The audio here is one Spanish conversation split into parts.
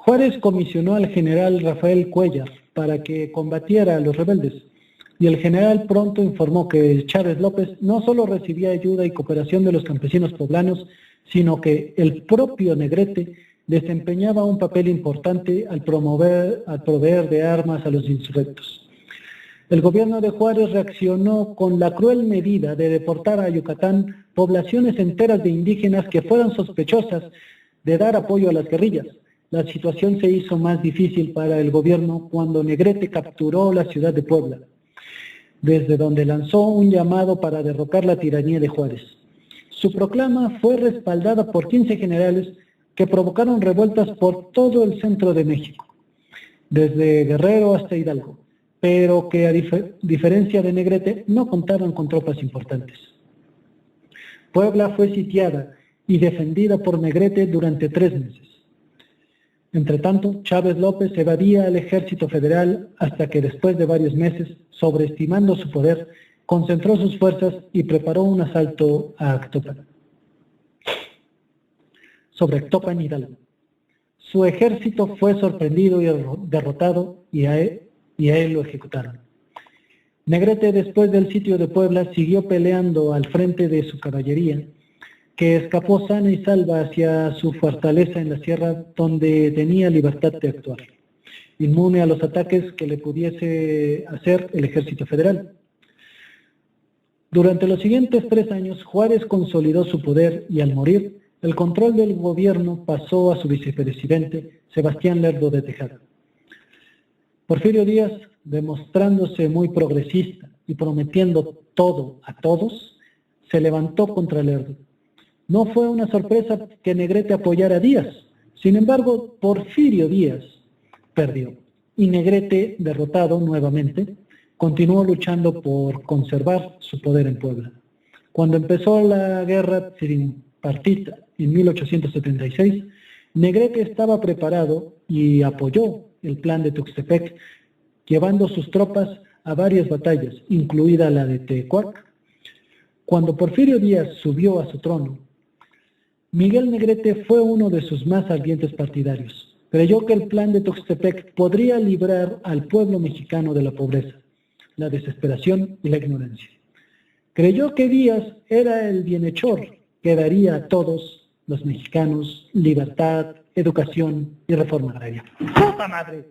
Juárez comisionó al general Rafael Cuéllar para que combatiera a los rebeldes, y el general pronto informó que Chávez López no solo recibía ayuda y cooperación de los campesinos poblanos, sino que el propio Negrete desempeñaba un papel importante al proveer de armas a los insurrectos. El gobierno de Juárez reaccionó con la cruel medida de deportar a Yucatán poblaciones enteras de indígenas que fueran sospechosas de dar apoyo a las guerrillas. La situación se hizo más difícil para el gobierno cuando Negrete capturó la ciudad de Puebla, desde donde lanzó un llamado para derrocar la tiranía de Juárez. Su proclama fue respaldada por 15 generales que provocaron revueltas por todo el centro de México, desde Guerrero hasta Hidalgo, pero que a diferencia de Negrete no contaban con tropas importantes. Puebla fue sitiada y defendida por Negrete durante 3 meses. Entretanto, Chávez López evadía al ejército federal hasta que después de varios meses, sobreestimando su poder, concentró sus fuerzas y preparó un asalto a Actopan. Sobre Actopan, Hidalgo. Su ejército fue sorprendido y derrotado y a él lo ejecutaron. Negrete, después del sitio de Puebla, siguió peleando al frente de su caballería, que escapó sana y salva hacia su fortaleza en la sierra, donde tenía libertad de actuar, inmune a los ataques que le pudiese hacer el ejército federal. Durante los siguientes 3 años, Juárez consolidó su poder y al morir, el control del gobierno pasó a su vicepresidente, Sebastián Lerdo de Tejada. Porfirio Díaz, demostrándose muy progresista y prometiendo todo a todos, se levantó contra Lerdo. No fue una sorpresa que Negrete apoyara a Díaz. Sin embargo, Porfirio Díaz perdió y Negrete, derrotado nuevamente, continuó luchando por conservar su poder en Puebla. Cuando empezó la guerra tripartita en 1876, Negrete estaba preparado y apoyó el plan de Tuxtepec, llevando sus tropas a varias batallas, incluida la de Tecuac. Cuando Porfirio Díaz subió a su trono, Miguel Negrete fue uno de sus más ardientes partidarios. Creyó que el plan de Tuxtepec podría librar al pueblo mexicano de la pobreza, la desesperación y la ignorancia. Creyó que Díaz era el bienhechor que daría a todos los mexicanos libertad, educación y reforma agraria. ¡Puta madre!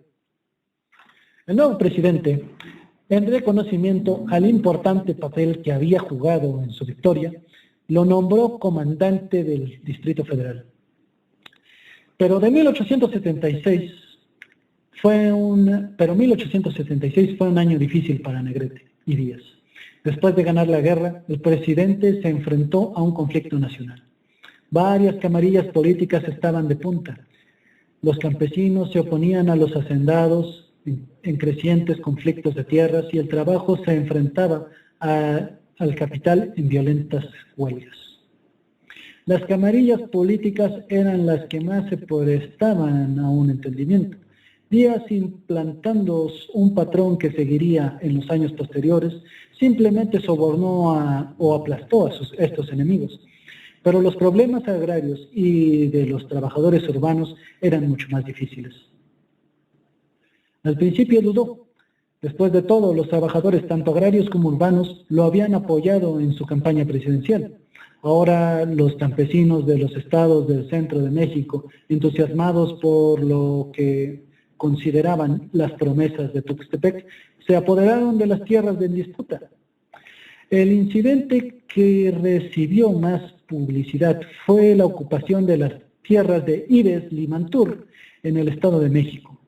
El nuevo presidente, en reconocimiento al importante papel que había jugado en su victoria, lo nombró comandante del Distrito Federal. Pero 1876 fue un año difícil para Negrete y Díaz. Después de ganar la guerra, el presidente se enfrentó a un conflicto nacional. Varias camarillas políticas estaban de punta. Los campesinos se oponían a los hacendados en crecientes conflictos de tierras y el trabajo se enfrentaba al capital en violentas huelgas. Las camarillas políticas eran las que más se prestaban a un entendimiento. Díaz, implantando un patrón que seguiría en los años posteriores, simplemente sobornó o aplastó a estos enemigos. Pero los problemas agrarios y de los trabajadores urbanos eran mucho más difíciles. Al principio dudó. Después de todo, los trabajadores, tanto agrarios como urbanos, lo habían apoyado en su campaña presidencial. Ahora los campesinos de los estados del centro de México, entusiasmados por lo que consideraban las promesas de Tuxtepec, se apoderaron de las tierras en disputa. El incidente que recibió más publicidad fue la ocupación de las tierras de Ives Limantur en el Estado de México.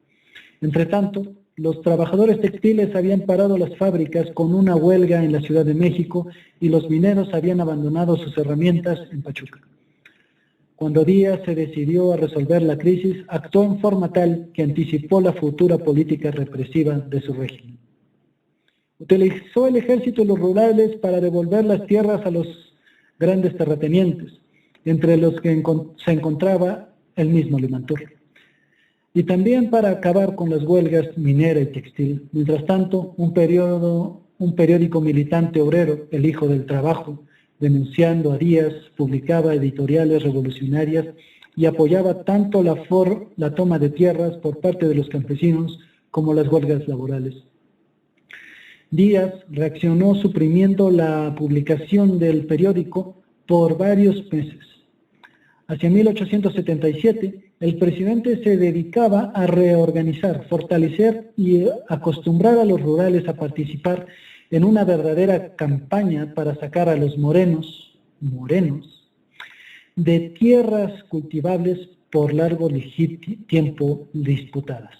Entretanto, los trabajadores textiles habían parado las fábricas con una huelga en la Ciudad de México y los mineros habían abandonado sus herramientas en Pachuca. Cuando Díaz se decidió a resolver la crisis, actuó en forma tal que anticipó la futura política represiva de su régimen. Utilizó el ejército y los rurales para devolver las tierras a los grandes terratenientes, entre los que se encontraba el mismo Limantur, y también para acabar con las huelgas minera y textil. Mientras tanto, un periódico militante obrero, El Hijo del Trabajo, denunciando a Díaz, publicaba editoriales revolucionarias y apoyaba tanto la toma de tierras por parte de los campesinos como las huelgas laborales. Díaz reaccionó suprimiendo la publicación del periódico por varios meses. Hacia 1877, el presidente se dedicaba a reorganizar, fortalecer y acostumbrar a los rurales a participar en una verdadera campaña para sacar a los morenos, de tierras cultivables por largo tiempo disputadas.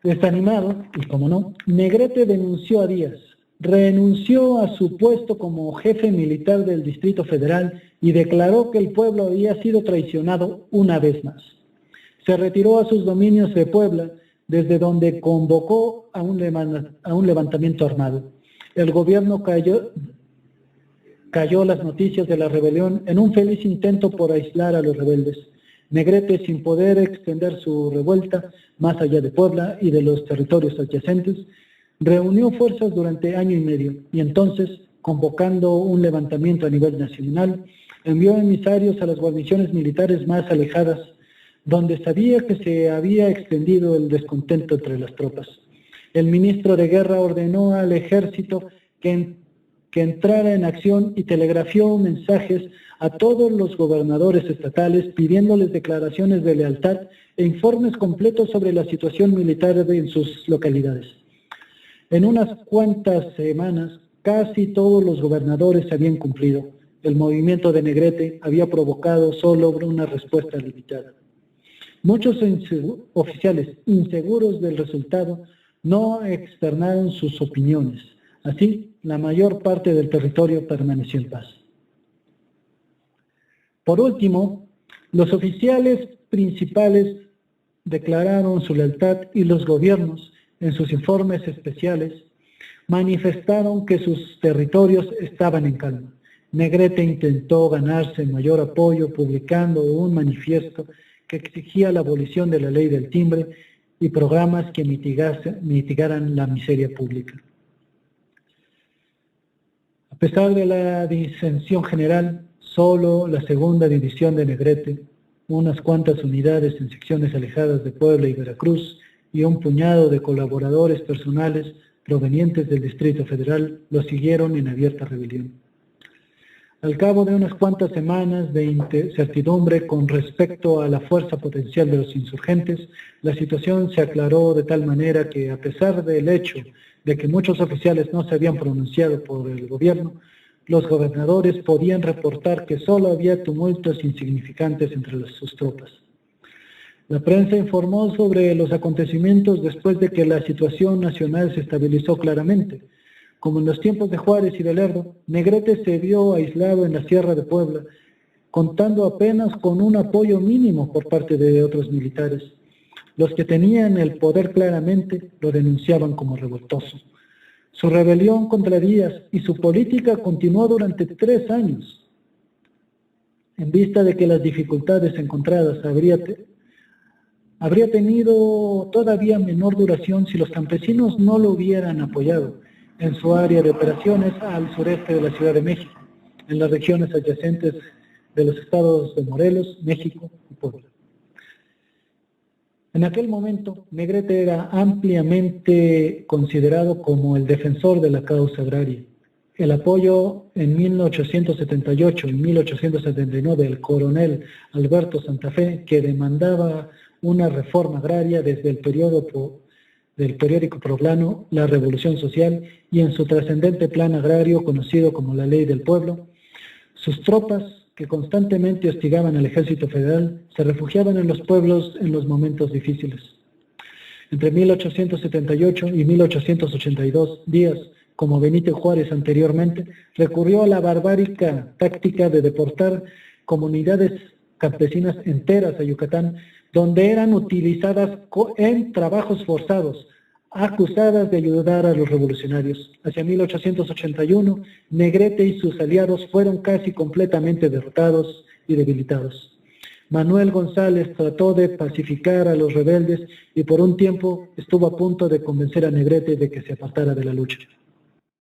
Desanimado, y como no, Negrete denunció a Díaz, renunció a su puesto como jefe militar del Distrito Federal y declaró que el pueblo había sido traicionado una vez más. Se retiró a sus dominios de Puebla, desde donde convocó a un levantamiento armado. El gobierno cayó las noticias de la rebelión en un feliz intento por aislar a los rebeldes. Negrete, sin poder extender su revuelta más allá de Puebla y de los territorios adyacentes, reunió fuerzas durante año y medio y entonces, convocando un levantamiento a nivel nacional, envió emisarios a las guarniciones militares más alejadas, donde sabía que se había extendido el descontento entre las tropas. El ministro de Guerra ordenó al ejército que entrara en acción y telegrafió mensajes a todos los gobernadores estatales pidiéndoles declaraciones de lealtad e informes completos sobre la situación militar en sus localidades. En unas cuantas semanas, casi todos los gobernadores habían cumplido. El movimiento de Negrete había provocado solo una respuesta limitada. Muchos oficiales inseguros del resultado no externaron sus opiniones. Así, la mayor parte del territorio permaneció en paz. Por último, los oficiales principales declararon su lealtad y los gobiernos, en sus informes especiales, manifestaron que sus territorios estaban en calma. Negrete intentó ganarse mayor apoyo publicando un manifiesto que exigía la abolición de la ley del timbre y programas que mitigaran la miseria pública. A pesar de la disensión general, solo la segunda división de Negrete, unas cuantas unidades en secciones alejadas de Puebla y Veracruz y un puñado de colaboradores personales provenientes del Distrito Federal lo siguieron en abierta rebelión. Al cabo de unas cuantas semanas de incertidumbre con respecto a la fuerza potencial de los insurgentes, la situación se aclaró de tal manera que, a pesar del hecho de que muchos oficiales no se habían pronunciado por el gobierno, los gobernadores podían reportar que solo había tumultos insignificantes entre sus tropas. La prensa informó sobre los acontecimientos después de que la situación nacional se estabilizó claramente. Como en los tiempos de Juárez y de Lerdo, Negrete se vio aislado en la Sierra de Puebla, contando apenas con un apoyo mínimo por parte de otros militares. Los que tenían el poder claramente lo denunciaban como revoltoso. Su rebelión contra Díaz y su política continuó durante 3 años. En vista de que las dificultades encontradas habría tenido todavía menor duración si los campesinos no lo hubieran apoyado en su área de operaciones al sureste de la Ciudad de México, en las regiones adyacentes de los estados de Morelos, México y Puebla. En aquel momento, Negrete era ampliamente considerado como el defensor de la causa agraria. El apoyo en 1878 y 1879 del coronel Alberto Santa Fe, que demandaba una reforma agraria desde el del periódico poblano La Revolución Social y en su trascendente plan agrario conocido como la Ley del Pueblo, sus tropas, que constantemente hostigaban al ejército federal, se refugiaban en los pueblos en los momentos difíciles. Entre 1878 y 1882, Díaz, como Benito Juárez anteriormente, recurrió a la barbárica táctica de deportar comunidades campesinas enteras a Yucatán, donde eran utilizadas en trabajos forzados, acusadas de ayudar a los revolucionarios. Hacia 1881, Negrete y sus aliados fueron casi completamente derrotados y debilitados. Manuel González trató de pacificar a los rebeldes y por un tiempo estuvo a punto de convencer a Negrete de que se apartara de la lucha.